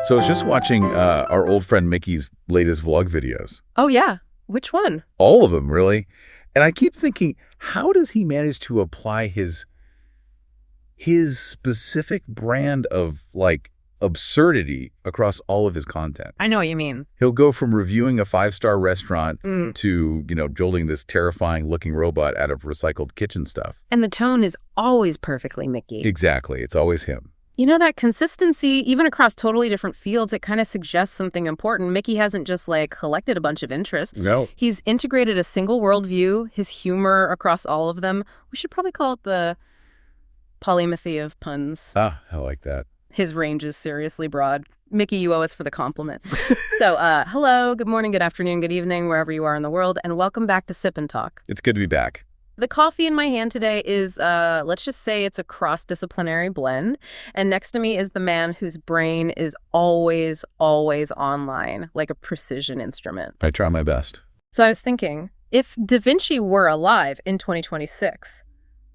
So I was just watching our old friend Mickey's latest vlog videos. Oh, yeah. Which one? All of them, really. And I keep thinking, how does he manage to apply his specific brand of, like, absurdity across all of his content? I know what you mean. He'll go from reviewing a 5-star restaurant to, jolting this terrifying-looking robot out of recycled kitchen stuff. And the tone is always perfectly Mickey. Exactly. It's always him. You know, that consistency, even across totally different fields, it kind of suggests something important. Mickey hasn't just, collected a bunch of interests. No. He's integrated a single worldview, his humor across all of them. We should probably call it the polymathy of puns. Ah, I like that. His range is seriously broad. Mickey, you owe us for the compliment. So, hello, good morning, good afternoon, good evening, wherever you are in the world, and welcome back to Sip&Talk. It's good to be back. The coffee in my hand today is, let's just say it's a cross-disciplinary blend. And next to me is the man whose brain is always, always online, like a precision instrument. I try my best. So I was thinking, if Da Vinci were alive in 2026,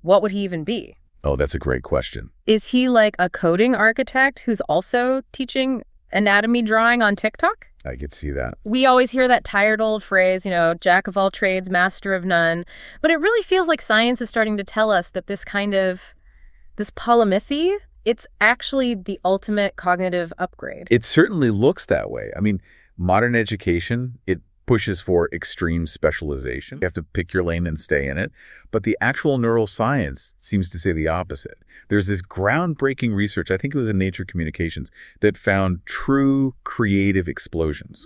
what would he even be? Oh, that's a great question. Is he like a coding architect who's also teaching anatomy drawing on TikTok? I could see that. We always hear that tired old phrase, jack of all trades, master of none. But it really feels like science is starting to tell us that this polymathy, it's actually the ultimate cognitive upgrade. It certainly looks that way. I mean, modern education, it pushes for extreme specialization. You have to pick your lane and stay in it. But the actual neuroscience seems to say the opposite. There's this groundbreaking research, I think it was in Nature Communications, that found true creative explosions.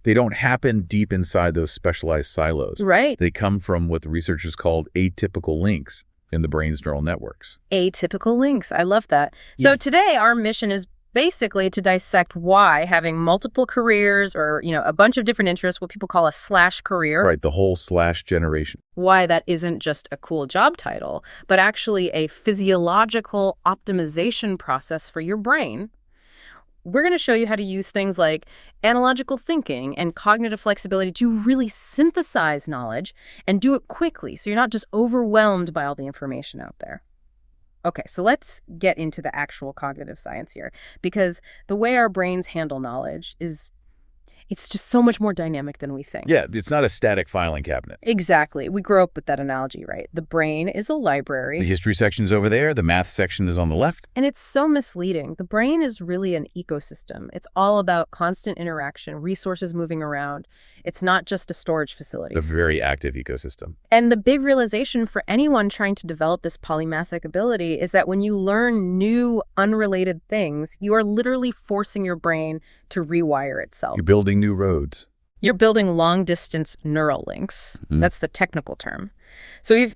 They don't happen deep inside those specialized silos. Right. They come from what the researchers called atypical links in the brain's neural networks. Atypical links. I love that. So today our mission is basically to dissect why having multiple careers or, a bunch of different interests, what people call a slash career. Right, the whole slash generation. Why that isn't just a cool job title, but actually a physiological optimization process for your brain. We're going to show you how to use things like analogical thinking and cognitive flexibility to really synthesize knowledge and do it quickly so you're not just overwhelmed by all the information out there. Okay, so let's get into the actual cognitive science here, because the way our brains handle knowledge it's just so much more dynamic than we think. Yeah, it's not a static filing cabinet. Exactly. We grew up with that analogy, right? The brain is a library. The history section is over there. The math section is on the left. And it's so misleading. The brain is really an ecosystem. It's all about constant interaction, resources moving around. It's not just a storage facility. A very active ecosystem. And the big realization for anyone trying to develop this polymathic ability is that when you learn new, unrelated things, you are literally forcing your brain to rewire itself. You're building new roads. You're building long-distance neural links. That's the technical term. So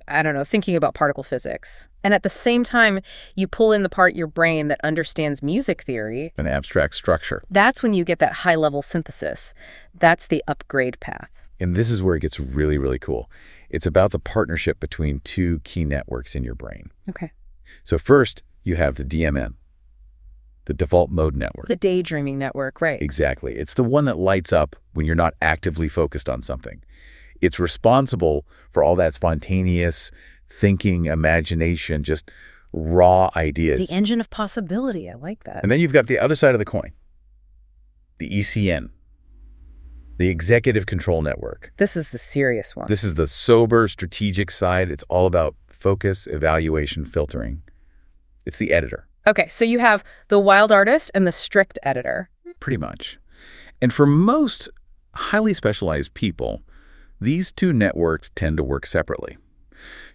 thinking about particle physics. And at the same time, you pull in the part of your brain that understands music theory. An abstract structure. That's when you get that high-level synthesis. That's the upgrade path. And this is where it gets really, really cool. It's about the partnership between two key networks in your brain. Okay. So first, you have the DMN. The default mode network. The daydreaming network, right. Exactly. It's the one that lights up when you're not actively focused on something. It's responsible for all that spontaneous thinking, imagination, just raw ideas. The engine of possibility. I like that. And then you've got the other side of the coin, the ECN, the executive control network. This is the serious one. This is the sober, strategic side. It's all about focus, evaluation, filtering. It's the editor. Okay, so you have the wild artist and the strict editor. Pretty much. And for most highly specialized people, these two networks tend to work separately.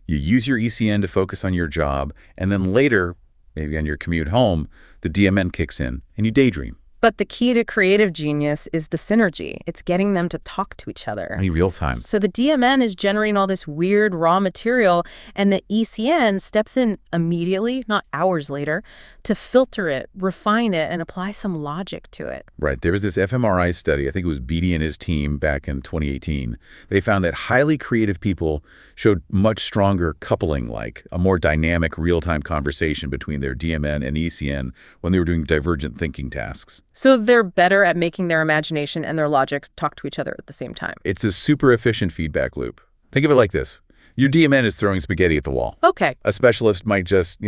You use your ECN to focus on your job, and then later, maybe on your commute home, the DMN kicks in and you daydream. But the key to creative genius is the synergy. It's getting them to talk to each other. In real time. So the DMN is generating all this weird raw material, and the ECN steps in immediately, not hours later, to filter it, refine it, and apply some logic to it. Right. There was this fMRI study, I think it was Beatty and his team back in 2018. They found that highly creative people showed much stronger coupling, like a more dynamic real-time conversation between their DMN and ECN when they were doing divergent thinking tasks. So they're better at making their imagination and their logic talk to each other at the same time. It's a super efficient feedback loop. Think of it like this. Your DMN is throwing spaghetti at the wall. Okay. A specialist might just,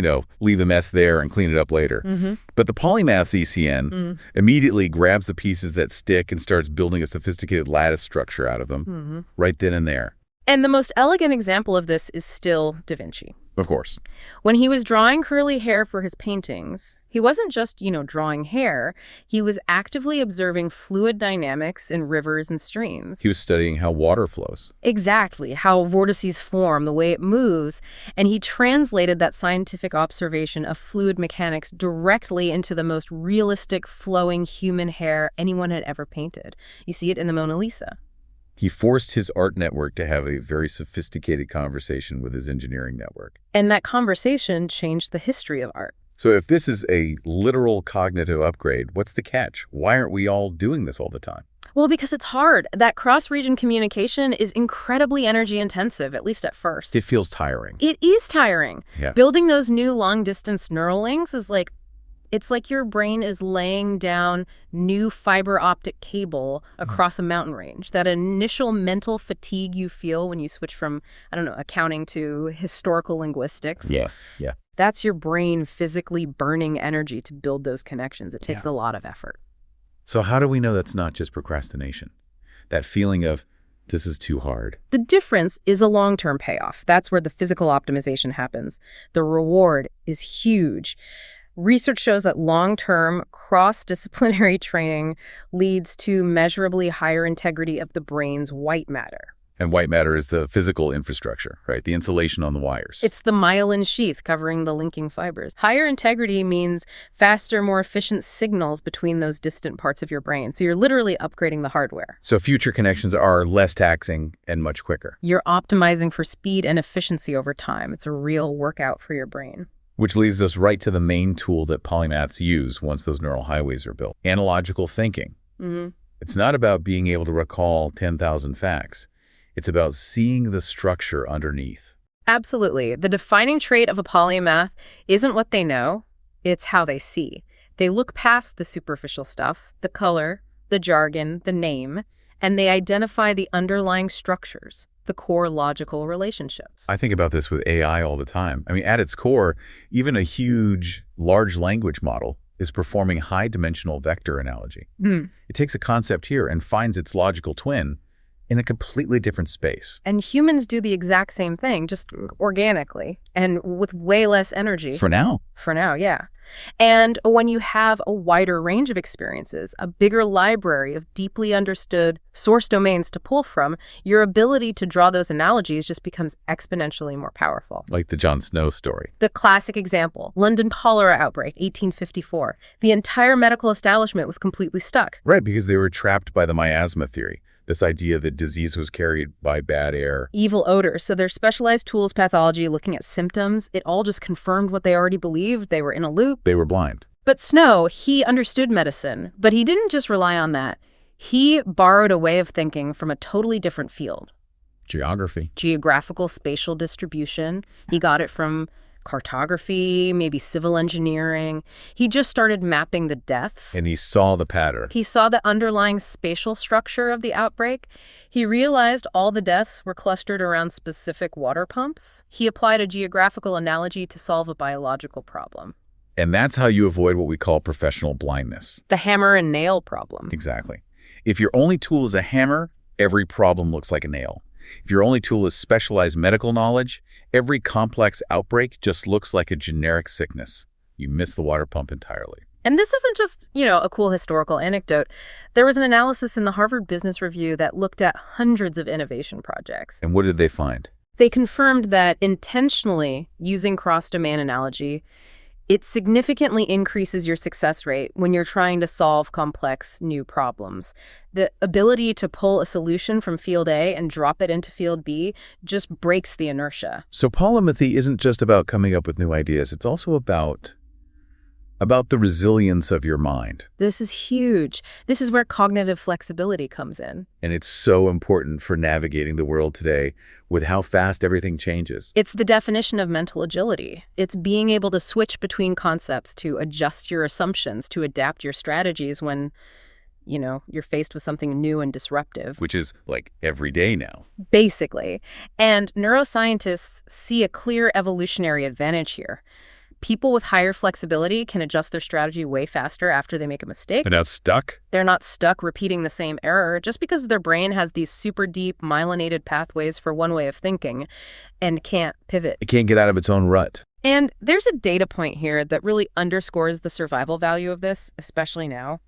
leave the mess there and clean it up later. But the Polymath's ECN immediately grabs the pieces that stick and starts building a sophisticated lattice structure out of them right then and there. And the most elegant example of this is still Da Vinci. Of course. When he was drawing curly hair for his paintings, he wasn't just, drawing hair. He was actively observing fluid dynamics in rivers and streams. He was studying how water flows. Exactly, how vortices form, the way it moves. And he translated that scientific observation of fluid mechanics directly into the most realistic flowing human hair anyone had ever painted. You see it in the Mona Lisa. He forced his art network to have a very sophisticated conversation with his engineering network. And that conversation changed the history of art. So if this is a literal cognitive upgrade, what's the catch? Why aren't we all doing this all the time? Well, because it's hard. That cross-region communication is incredibly energy-intensive, at least at first. It feels tiring. It is tiring. Yeah. Building those new long-distance neural links is it's like your brain is laying down new fiber optic cable across a mountain range. That initial mental fatigue you feel when you switch from, accounting to historical linguistics. Yeah. That's your brain physically burning energy to build those connections. It takes a lot of effort. So how do we know that's not just procrastination? That feeling of, this is too hard. The difference is a long-term payoff. That's where the physical optimization happens. The reward is huge. Research shows that long-term, cross-disciplinary training leads to measurably higher integrity of the brain's white matter. And white matter is the physical infrastructure, right? The insulation on the wires. It's the myelin sheath covering the linking fibers. Higher integrity means faster, more efficient signals between those distant parts of your brain. So you're literally upgrading the hardware. So future connections are less taxing and much quicker. You're optimizing for speed and efficiency over time. It's a real workout for your brain. Which leads us right to the main tool that polymaths use once those neural highways are built. Analogical thinking. It's not about being able to recall 10,000 facts. It's about seeing the structure underneath. Absolutely. The defining trait of a polymath isn't what they know, it's how they see. They look past the superficial stuff, the color, the jargon, the name, and they identify the underlying structures, the core logical relationships. I think about this with AI all the time. At its core, even a huge, large language model is performing high-dimensional vector analogy. It takes a concept here and finds its logical twin in a completely different space. And humans do the exact same thing, just organically, and with way less energy. For now. For now, yeah. And when you have a wider range of experiences, a bigger library of deeply understood source domains to pull from, your ability to draw those analogies just becomes exponentially more powerful. Like the Jon Snow story. The classic example, London cholera outbreak, 1854. The entire medical establishment was completely stuck. Right, because they were trapped by the miasma theory. This idea that disease was carried by bad air. Evil odors. So their specialized tools, pathology, looking at symptoms, it all just confirmed what they already believed. They were in a loop. They were blind. But Snow, he understood medicine, but he didn't just rely on that. He borrowed a way of thinking from a totally different field. Geography. Geographical spatial distribution. He got it from cartography, maybe civil engineering. He just started mapping the deaths. And he saw the pattern. He saw the underlying spatial structure of the outbreak. He realized all the deaths were clustered around specific water pumps. He applied a geographical analogy to solve a biological problem. And that's how you avoid what we call professional blindness. The hammer and nail problem. Exactly. If your only tool is a hammer, every problem looks like a nail. If your only tool is specialized medical knowledge, every complex outbreak just looks like a generic sickness. You miss the water pump entirely. And this isn't just, a cool historical anecdote. There was an analysis in the Harvard Business Review that looked at hundreds of innovation projects. And what did they find? They confirmed that intentionally using cross-domain analogy, it significantly increases your success rate when you're trying to solve complex new problems. The ability to pull a solution from field A and drop it into field B just breaks the inertia. So polymathy isn't just about coming up with new ideas. It's also about the resilience of your mind. This is huge. This is where cognitive flexibility comes in. And it's so important for navigating the world today with how fast everything changes. It's the definition of mental agility. It's being able to switch between concepts, to adjust your assumptions, to adapt your strategies when, you're faced with something new and disruptive. Which is like every day now. Basically. And neuroscientists see a clear evolutionary advantage here. People with higher flexibility can adjust their strategy way faster after they make a mistake. They're not stuck? They're not stuck repeating the same error just because their brain has these super deep myelinated pathways for one way of thinking and can't pivot. It can't get out of its own rut. And there's a data point here that really underscores the survival value of this, especially now.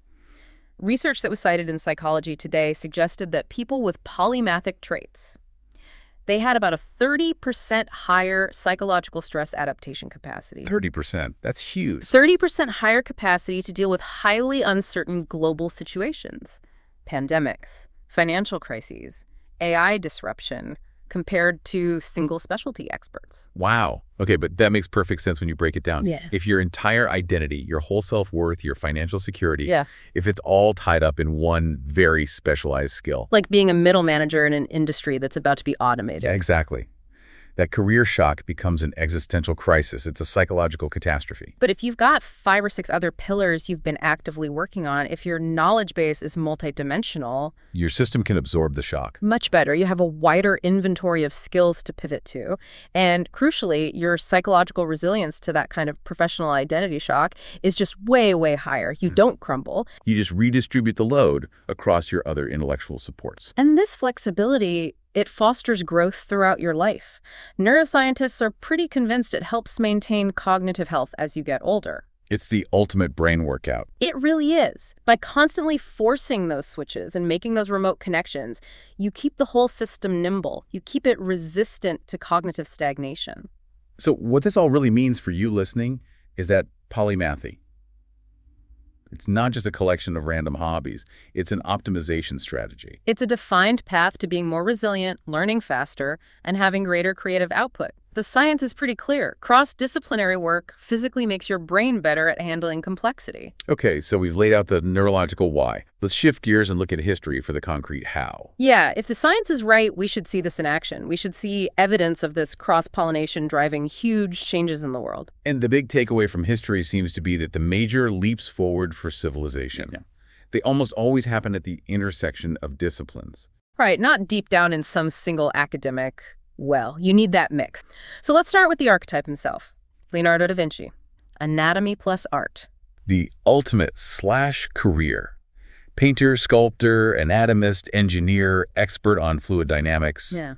Research that was cited in Psychology Today suggested that people with polymathic traits, they had about a 30% higher psychological stress adaptation capacity. 30%. That's huge. 30% higher capacity to deal with highly uncertain global situations, pandemics, financial crises, AI disruption, compared to single specialty experts. Wow. Okay, but that makes perfect sense when you break it down. Yeah. If your entire identity, your whole self-worth, your financial security, Yeah. if it's all tied up in one very specialized skill. Like being a middle manager in an industry that's about to be automated. Yeah, exactly. That career shock becomes an existential crisis. It's a psychological catastrophe. But if you've got 5 or 6 other pillars you've been actively working on, if your knowledge base is multidimensional, Your system can absorb the shock. much better. You have a wider inventory of skills to pivot to. And crucially, your psychological resilience to that kind of professional identity shock is just way, way higher. You don't crumble. You just redistribute the load across your other intellectual supports. And this flexibility, it fosters growth throughout your life. Neuroscientists are pretty convinced it helps maintain cognitive health as you get older. It's the ultimate brain workout. It really is. By constantly forcing those switches and making those remote connections, you keep the whole system nimble. You keep it resistant to cognitive stagnation. So what this all really means for you listening is that polymathy. It's not just a collection of random hobbies. It's an optimization strategy. It's a defined path to being more resilient, learning faster, and having greater creative output. The science is pretty clear. Cross-disciplinary work physically makes your brain better at handling complexity. Okay, so we've laid out the neurological why. Let's shift gears and look at history for the concrete how. Yeah, if the science is right, we should see this in action. We should see evidence of this cross-pollination driving huge changes in the world. And the big takeaway from history seems to be that the major leaps forward for civilization. Yeah. They almost always happen at the intersection of disciplines. Right, not deep down in some single academic well. You need that mix. So let's start with the archetype himself, Leonardo da Vinci. Anatomy plus art. The ultimate career. Painter, sculptor, anatomist, engineer, expert on fluid dynamics. Yeah.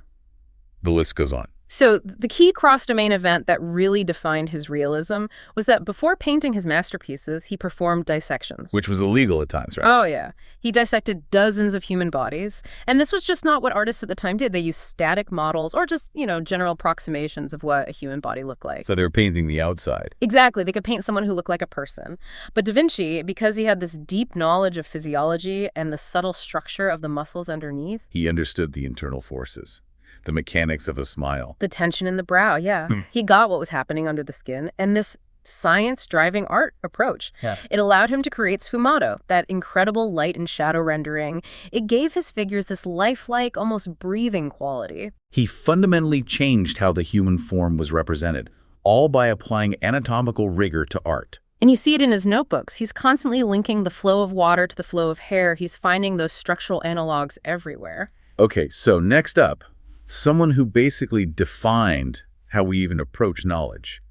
The list goes on. So the key cross-domain event that really defined his realism was that before painting his masterpieces, he performed dissections. Which was illegal at times, right? Oh, yeah. He dissected dozens of human bodies. And this was just not what artists at the time did. They used static models or just, general approximations of what a human body looked like. So they were painting the outside. Exactly. They could paint someone who looked like a person. But Da Vinci, because he had this deep knowledge of physiology and the subtle structure of the muscles underneath, He understood the internal forces. The mechanics of a smile. the tension in the brow, yeah. He got what was happening under the skin, and this science-driving art approach. Yeah. It allowed him to create sfumato, that incredible light and shadow rendering. It gave his figures this lifelike, almost breathing quality. He fundamentally changed how the human form was represented, all by applying anatomical rigor to art. And you see it in his notebooks. He's constantly linking the flow of water to the flow of hair. He's finding those structural analogs everywhere. Okay, so next up, someone who basically defined how we even approach knowledge.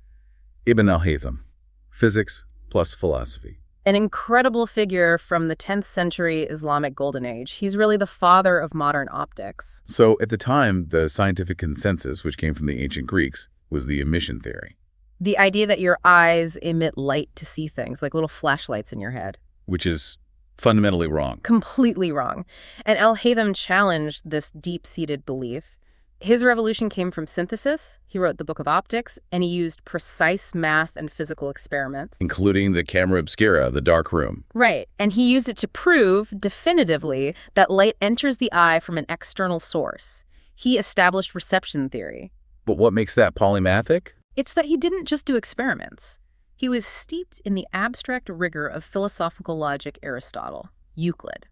Ibn al-Haytham, physics plus philosophy. An incredible figure from the 10th century Islamic Golden Age. He's really the father of modern optics. So at the time, the scientific consensus, which came from the ancient Greeks, was the emission theory. The idea that your eyes emit light to see things, like little flashlights in your head. Which is fundamentally wrong. Completely wrong. And al-Haytham challenged this deep-seated belief. His revolution came from synthesis. He wrote the Book of Optics, and he used precise math and physical experiments. Including the camera obscura, the dark room. Right. And he used it to prove definitively that light enters the eye from an external source. He established reception theory. But what makes that polymathic? It's that he didn't just do experiments. He was steeped in the abstract rigor of philosophical logic Aristotle, Euclid.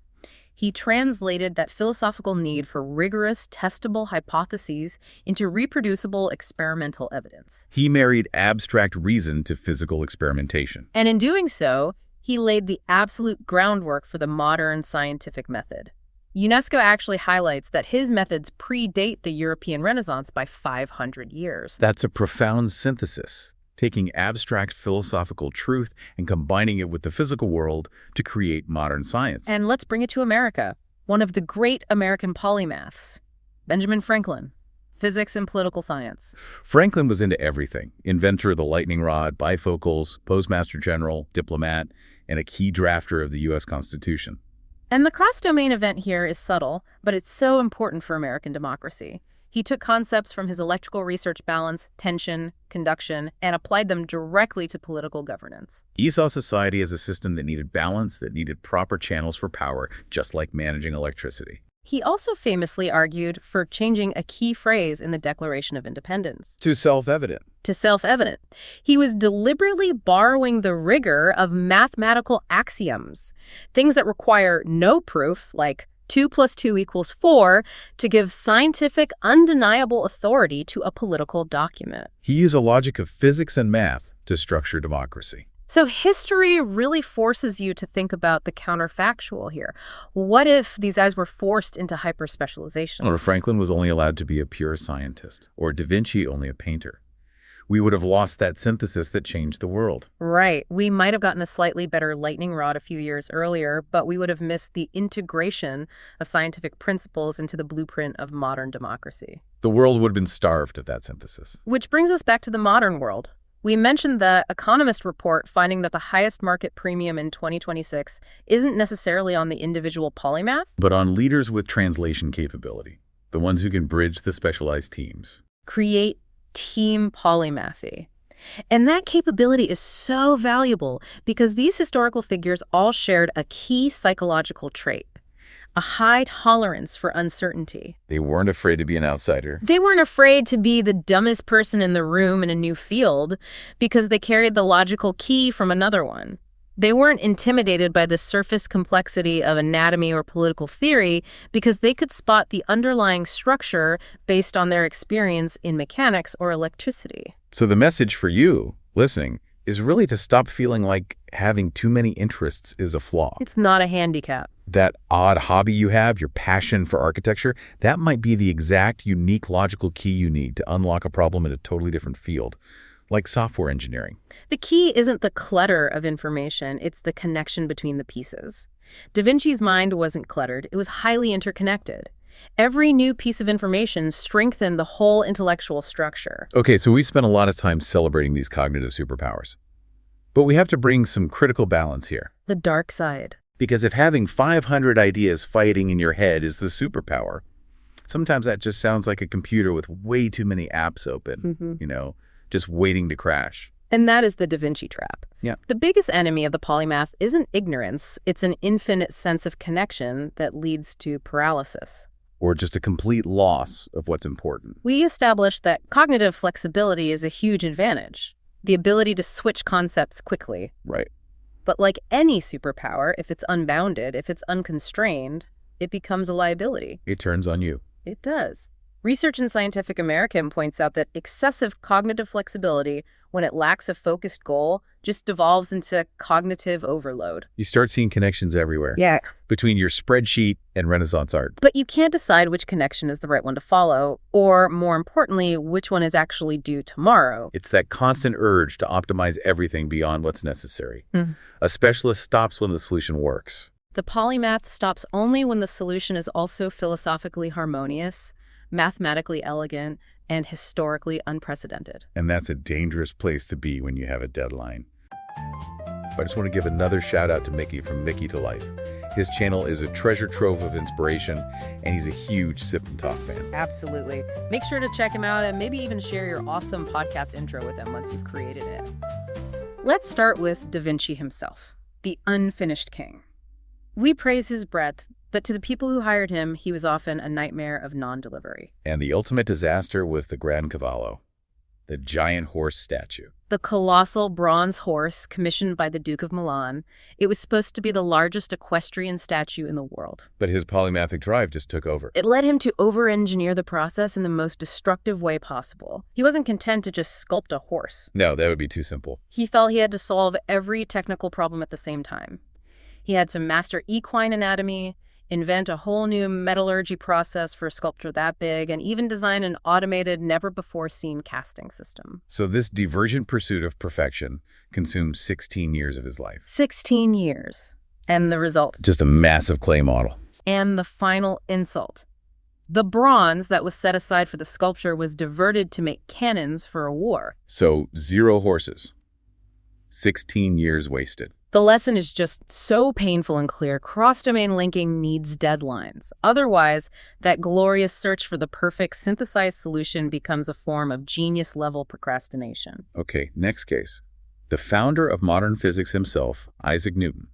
He translated that philosophical need for rigorous, testable hypotheses into reproducible experimental evidence. He married abstract reason to physical experimentation. And in doing so, He laid the absolute groundwork for the modern scientific method. UNESCO actually highlights that his methods predate the European Renaissance by 500 years. That's a profound synthesis, taking abstract philosophical truth and combining it with the physical world to create modern science. And let's bring it to America. One of the great American polymaths, Benjamin Franklin, physics and political science. Franklin was into everything. Inventor of the lightning rod, bifocals, postmaster general, diplomat, and a key drafter of the U.S. Constitution. And the cross-domain event here is subtle, but it's so important for American democracy. He took concepts from his electrical research balance, tension, conduction, and applied them directly to political governance. He saw society as a system that needed balance, that needed proper channels for power, just like managing electricity. He also famously argued for changing a key phrase in the Declaration of Independence. To self-evident. To self-evident. He was deliberately borrowing the rigor of mathematical axioms, things that require no proof, like 2 + 2 = 4, to give scientific, undeniable authority to a political document. He used a logic of physics and math to structure democracy. So history really forces you to think about the counterfactual here. What if these guys were forced into hyper-specialization? Or Franklin was only allowed to be a pure scientist, or Da Vinci only a painter. We would have lost that synthesis that changed the world. Right. We might have gotten a slightly better lightning rod a few years earlier, but we would have missed the integration of scientific principles into the blueprint of modern democracy. The world would have been starved of that synthesis. Which brings us back to the modern world. We mentioned the Economist report finding that the highest market premium in 2026 isn't necessarily on the individual polymath, but on leaders with translation capability, the ones who can bridge the specialized teams. Create team polymathy. And that capability is so valuable because these historical figures all shared a key psychological trait: a high tolerance for uncertainty. They weren't afraid to be an outsider. They weren't afraid to be the dumbest person in the room in a new field because they carried the logical key from another one. They weren't intimidated by the surface complexity of anatomy or political theory because they could spot the underlying structure based on their experience in mechanics or electricity. So the message for you, listening, is really to stop feeling like having too many interests is a flaw. It's not a handicap. That odd hobby you have, your passion for architecture, that might be the exact unique logical key you need to unlock a problem in a totally different field, like software engineering. The key isn't the clutter of information, it's the connection between the pieces. Da Vinci's mind wasn't cluttered, it was highly interconnected. Every new piece of information strengthened the whole intellectual structure. Okay, so we spent a lot of time celebrating these cognitive superpowers. But we have to bring some critical balance here. The dark side. Because if having 500 ideas fighting in your head is the superpower, sometimes that just sounds like a computer with way too many apps open, just waiting to crash. And that is the Da Vinci trap. Yeah. The biggest enemy of the polymath isn't ignorance, it's an infinite sense of connection that leads to paralysis. Or just a complete loss of what's important. We established that cognitive flexibility is a huge advantage, the ability to switch concepts quickly. Right. But like any superpower, if it's unbounded, if it's unconstrained, it becomes a liability. It turns on you. It does. Research in Scientific American points out that excessive cognitive flexibility, when it lacks a focused goal, just devolves into cognitive overload. You start seeing connections everywhere. Yeah. Between your spreadsheet and Renaissance art. But you can't decide which connection is the right one to follow, or more importantly, which one is actually due tomorrow. It's that constant urge to optimize everything beyond what's necessary. A specialist stops when the solution works. The polymath stops only when the solution is also philosophically harmonious, mathematically elegant, and historically unprecedented. And that's a dangerous place to be when you have a deadline. I just want to give another shout out to Mickey from Mickey to Life. His channel is a treasure trove of inspiration, and he's a huge Sip&Talk fan. Absolutely. Make sure to check him out and maybe even share your awesome podcast intro with him once you've created it. Let's start with Da Vinci himself, the unfinished king. We praise his breadth, but to the people who hired him, he was often a nightmare of non-delivery. And the ultimate disaster was the Gran Cavallo, the giant horse statue. The colossal bronze horse commissioned by the Duke of Milan. It was supposed to be the largest equestrian statue in the world. But his polymathic drive just took over. It led him to over-engineer the process in the most destructive way possible. He wasn't content to just sculpt a horse. No, that would be too simple. He felt he had to solve every technical problem at the same time. He had to master equine anatomy, invent a whole new metallurgy process for a sculpture that big, and even design an automated, never-before-seen casting system. So this divergent pursuit of perfection consumed 16 years of his life. 16 years. And the result? Just a massive clay model. And the final insult. The bronze that was set aside for the sculpture was diverted to make cannons for a war. So 0 horses. 16 years wasted. The lesson is just so painful and clear. Cross-domain linking needs deadlines. Otherwise, that glorious search for the perfect synthesized solution becomes a form of genius-level procrastination. Okay, next case. The founder of modern physics himself, Isaac Newton,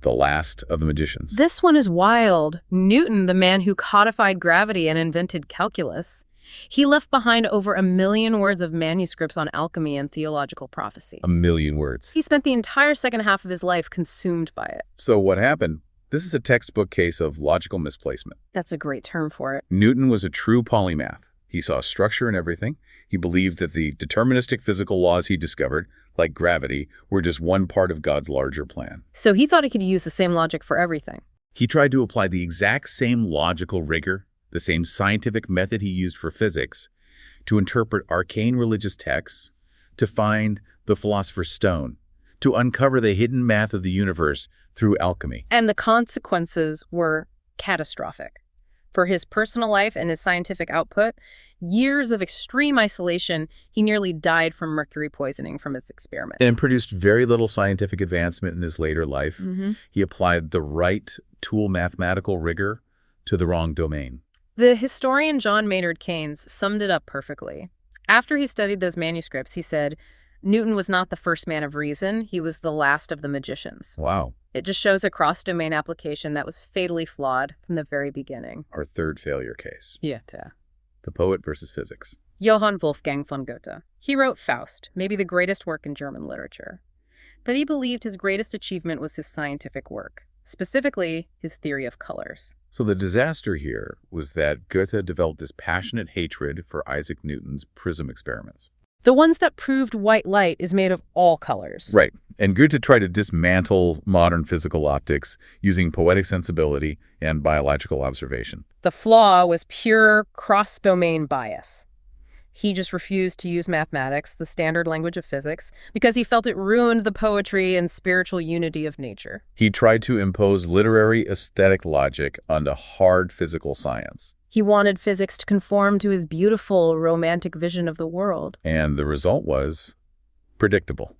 the last of the magicians. This one is wild. Newton, the man who codified gravity and invented calculus. He left behind over 1 million words of manuscripts on alchemy and theological prophecy. 1 million words. He spent the entire second half of his life consumed by it. So what happened? This is a textbook case of logical misplacement. That's a great term for it. Newton was a true polymath. He saw structure in everything. He believed that the deterministic physical laws he discovered, like gravity, were just one part of God's larger plan. So he thought he could use the same logic for everything. He tried to apply the exact same logical rigor, the same scientific method he used for physics, to interpret arcane religious texts, to find the philosopher's stone, to uncover the hidden math of the universe through alchemy. And the consequences were catastrophic. For his personal life and his scientific output, years of extreme isolation, he nearly died from mercury poisoning from his experiment. And produced very little scientific advancement in his later life. He applied the right tool mathematical rigor to the wrong domain. The historian John Maynard Keynes summed it up perfectly. After he studied those manuscripts, he said, Newton was not the first man of reason, he was the last of the magicians. Wow. It just shows a cross-domain application that was fatally flawed from the very beginning. Our third failure case. Goethe. The poet versus physics. Johann Wolfgang von Goethe. He wrote Faust, maybe the greatest work in German literature. But he believed his greatest achievement was his scientific work, specifically his theory of colors. So the disaster here was that Goethe developed this passionate hatred for Isaac Newton's prism experiments. The ones that proved white light is made of all colors. Right. And Goethe tried to dismantle modern physical optics using poetic sensibility and biological observation. The flaw was pure cross-domain bias. He just refused to use mathematics, the standard language of physics, because he felt it ruined the poetry and spiritual unity of nature. He tried to impose literary aesthetic logic onto hard physical science. He wanted physics to conform to his beautiful, romantic vision of the world. And the result was predictable.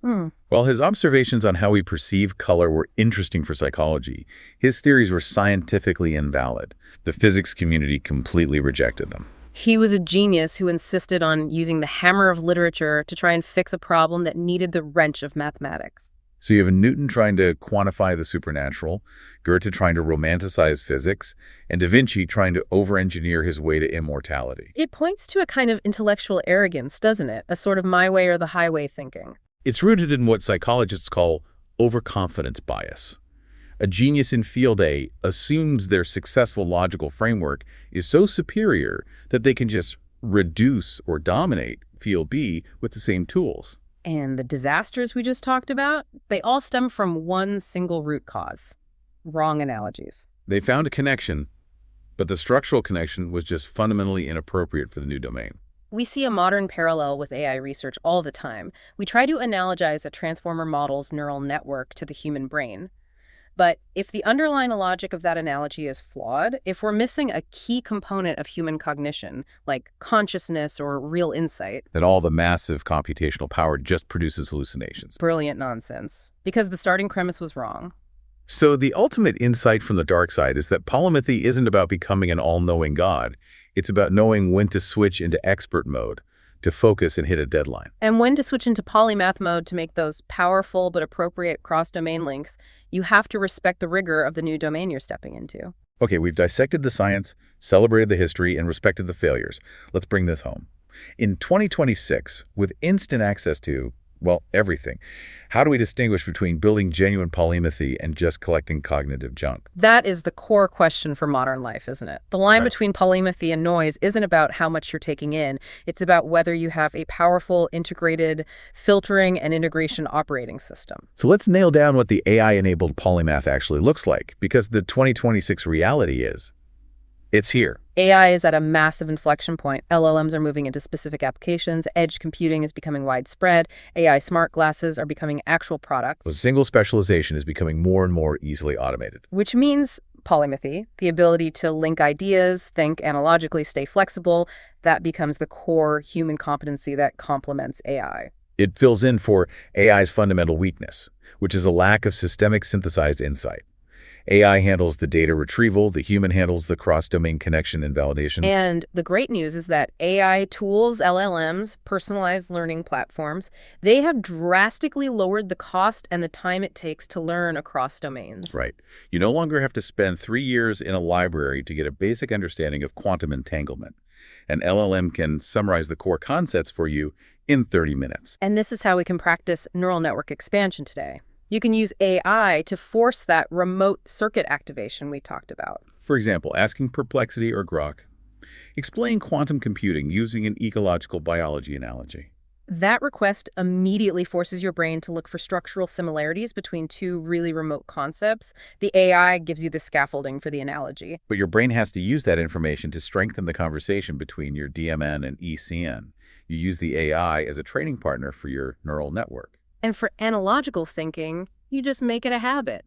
While his observations on how we perceive color were interesting for psychology, his theories were scientifically invalid. The physics community completely rejected them. He was a genius who insisted on using the hammer of literature to try and fix a problem that needed the wrench of mathematics. So you have Newton trying to quantify the supernatural, Goethe trying to romanticize physics, and Da Vinci trying to over-engineer his way to immortality. It points to a kind of intellectual arrogance, doesn't it? A sort of my way or the highway thinking. It's rooted in what psychologists call overconfidence bias. A genius in field A assumes their successful logical framework is so superior that they can just reduce or dominate field B with the same tools. And the disasters we just talked about, they all stem from one single root cause. Wrong analogies. They found a connection, but the structural connection was just fundamentally inappropriate for the new domain. We see a modern parallel with AI research all the time. We try to analogize a transformer model's neural network to the human brain. But if the underlying logic of that analogy is flawed, if we're missing a key component of human cognition, like consciousness or real insight, then all the massive computational power just produces hallucinations. Brilliant nonsense. Because the starting premise was wrong. So the ultimate insight from the dark side is that polymathy isn't about becoming an all-knowing God. It's about knowing when to switch into expert mode, to focus and hit a deadline. And when to switch into polymath mode to make those powerful but appropriate cross-domain links, you have to respect the rigor of the new domain you're stepping into. Okay, we've dissected the science, celebrated the history, and respected the failures. Let's bring this home. In 2026, with instant access to, well, everything. How do we distinguish between building genuine polymathy and just collecting cognitive junk? That is the core question for modern life, isn't it? The line Right. between polymathy and noise isn't about how much you're taking in. It's about whether you have a powerful, integrated filtering and integration operating system. So let's nail down what the AI-enabled polymath actually looks like, because the 2026 reality is, it's here. AI is at a massive inflection point. LLMs are moving into specific applications. Edge computing is becoming widespread. AI smart glasses are becoming actual products. A single specialization is becoming more and more easily automated. Which means polymathy, the ability to link ideas, think analogically, stay flexible, that becomes the core human competency that complements AI. It fills in for AI's fundamental weakness, which is a lack of systemic synthesized insight. AI handles the data retrieval, the human handles the cross-domain connection and validation. And the great news is that AI tools, LLMs, personalized learning platforms, they have drastically lowered the cost and the time it takes to learn across domains. Right. You no longer have to spend 3 years in a library to get a basic understanding of quantum entanglement. An LLM can summarize the core concepts for you in 30 minutes. And this is how we can practice neural network expansion today. You can use AI to force that remote circuit activation we talked about. For example, asking Perplexity or Grok, explain quantum computing using an ecological biology analogy. That request immediately forces your brain to look for structural similarities between two really remote concepts. The AI gives you the scaffolding for the analogy. But your brain has to use that information to strengthen the conversation between your DMN and ECN. You use the AI as a training partner for your neural network. And for analogical thinking, you just make it a habit.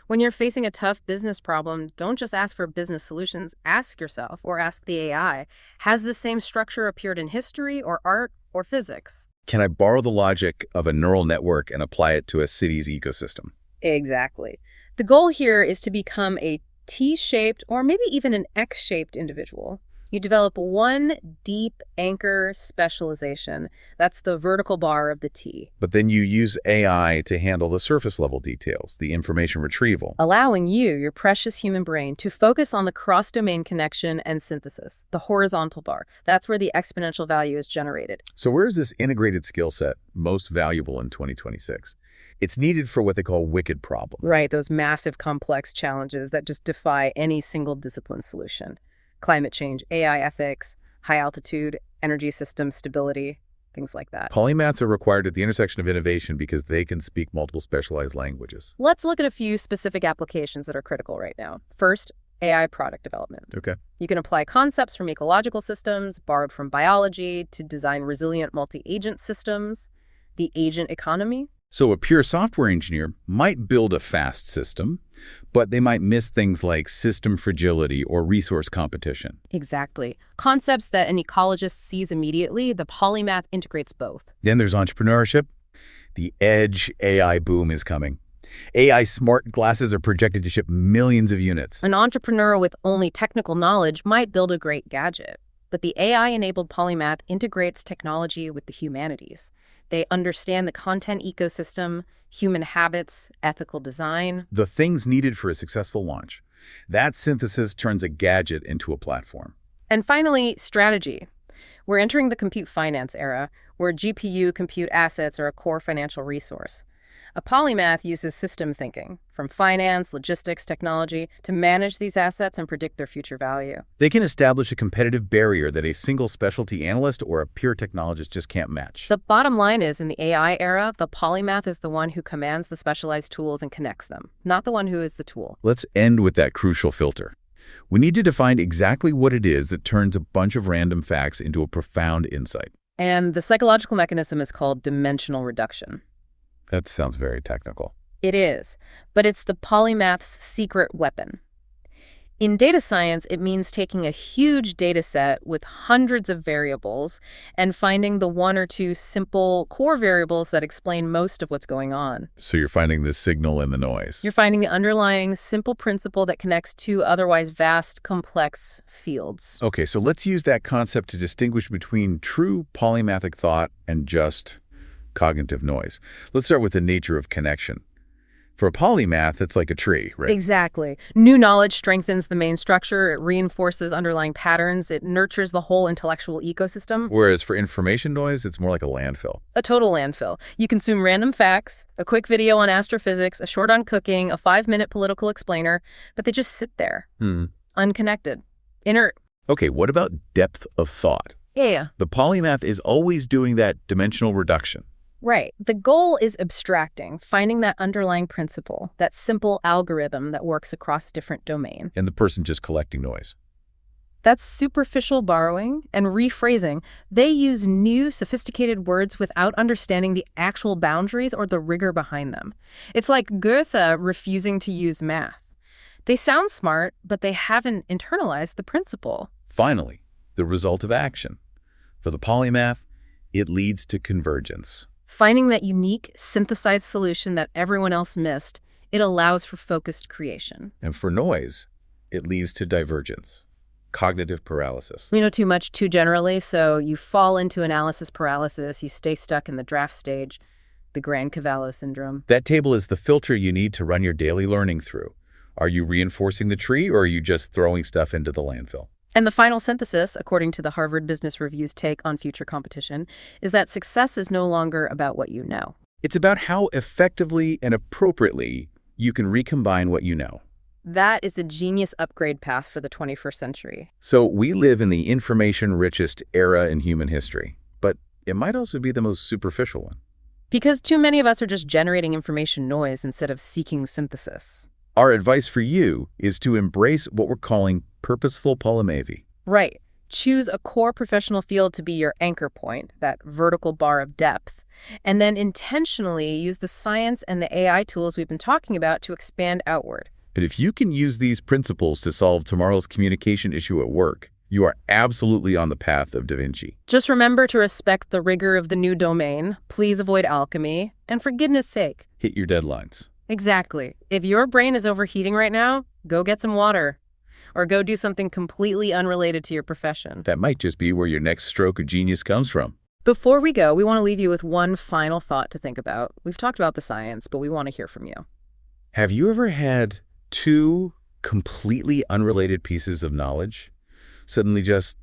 When you're facing a tough business problem, don't just ask for business solutions. Ask yourself, or ask the AI, has the same structure appeared in history or art or physics? Can I borrow the logic of a neural network and apply it to a city's ecosystem? Exactly. The goal here is to become a T-shaped or maybe even an X-shaped individual. You develop one deep anchor specialization. That's the vertical bar of the T. But then you use AI to handle the surface level details, the information retrieval. Allowing you, your precious human brain, to focus on the cross-domain connection and synthesis, the horizontal bar. That's where the exponential value is generated. So where is this integrated skill set most valuable in 2026? It's needed for what they call wicked problems. Right, those massive complex challenges that just defy any single discipline solution. Climate change, AI ethics, high-altitude, energy system stability, things like that. Polymaths are required at the intersection of innovation because they can speak multiple specialized languages. Let's look at a few specific applications that are critical right now. First, AI product development. Okay. You can apply concepts from ecological systems, borrowed from biology, to design resilient multi-agent systems, the agent economy. So a pure software engineer might build a fast system, but they might miss things like system fragility or resource competition. Exactly. Concepts that an ecologist sees immediately, the polymath integrates both. Then there's entrepreneurship. The edge AI boom is coming. AI smart glasses are projected to ship millions of units. An entrepreneur with only technical knowledge might build a great gadget, but the AI-enabled polymath integrates technology with the humanities. They understand the content ecosystem, human habits, ethical design. The things needed for a successful launch. That synthesis turns a gadget into a platform. And finally, strategy. We're entering the compute finance era, where GPU compute assets are a core financial resource. A polymath uses system thinking, from finance, logistics, technology, to manage these assets and predict their future value. They can establish a competitive barrier that a single specialty analyst or a pure technologist just can't match. The bottom line is, in the AI era, the polymath is the one who commands the specialized tools and connects them, not the one who is the tool. Let's end with that crucial filter. We need to define exactly what it is that turns a bunch of random facts into a profound insight. And the psychological mechanism is called dimensional reduction. That sounds very technical. It is, but it's the polymath's secret weapon. In data science, it means taking a huge data set with hundreds of variables and finding the one or two simple core variables that explain most of what's going on. So you're finding the signal in the noise. You're finding the underlying simple principle that connects two otherwise vast, complex fields. Okay, so let's use that concept to distinguish between true polymathic thought and just cognitive noise. Let's start with the nature of connection. For a polymath, it's like a tree, right? Exactly. New knowledge strengthens the main structure, it reinforces underlying patterns, it nurtures the whole intellectual ecosystem. Whereas for information noise, it's more like a landfill. A total landfill. You consume random facts, a quick video on astrophysics, a short on cooking, a 5-minute political explainer, but they just sit there, unconnected, inert. Okay, what about depth of thought? Yeah. The polymath is always doing that dimensional reduction. Right. The goal is abstracting, finding that underlying principle, that simple algorithm that works across different domains. And the person just collecting noise. That's superficial borrowing and rephrasing. They use new, sophisticated words without understanding the actual boundaries or the rigor behind them. It's like Goethe refusing to use math. They sound smart, but they haven't internalized the principle. Finally, the result of action. For the polymath, it leads to convergence. Finding that unique, synthesized solution that everyone else missed, it allows for focused creation. And for noise, it leads to divergence, cognitive paralysis. We know too much too generally, so you fall into analysis paralysis, you stay stuck in the draft stage, the Grand Cavallo syndrome. That table is the filter you need to run your daily learning through. Are you reinforcing the tree, or are you just throwing stuff into the landfill? And the final synthesis, according to the Harvard Business Review's take on future competition, is that success is no longer about what you know. It's about how effectively and appropriately you can recombine what you know. That is the genius upgrade path for the 21st century. So we live in the information-richest era in human history, but it might also be the most superficial one. Because too many of us are just generating information noise instead of seeking synthesis. Our advice for you is to embrace what we're calling purposeful polymathy. Right. Choose a core professional field to be your anchor point, that vertical bar of depth, and then intentionally use the science and the AI tools we've been talking about to expand outward. But if you can use these principles to solve tomorrow's communication issue at work, you are absolutely on the path of Da Vinci. Just remember to respect the rigor of the new domain, please avoid alchemy, and for goodness sake, hit your deadlines. Exactly. If your brain is overheating right now, go get some water. Or go do something completely unrelated to your profession. That might just be where your next stroke of genius comes from. Before we go, we want to leave you with one final thought to think about. We've talked about the science, but we want to hear from you. Have you ever had two completely unrelated pieces of knowledge suddenly just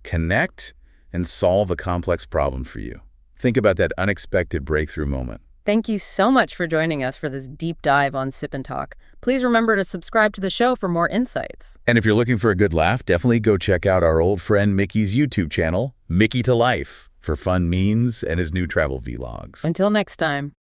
connect and solve a complex problem for you? Think about that unexpected breakthrough moment. Thank you so much for joining us for this deep dive on Sip&Talk. Please remember to subscribe to the show for more insights. And if you're looking for a good laugh, definitely go check out our old friend Mickey's YouTube channel, Mickey to Life, for fun memes and his new travel vlogs. Until next time.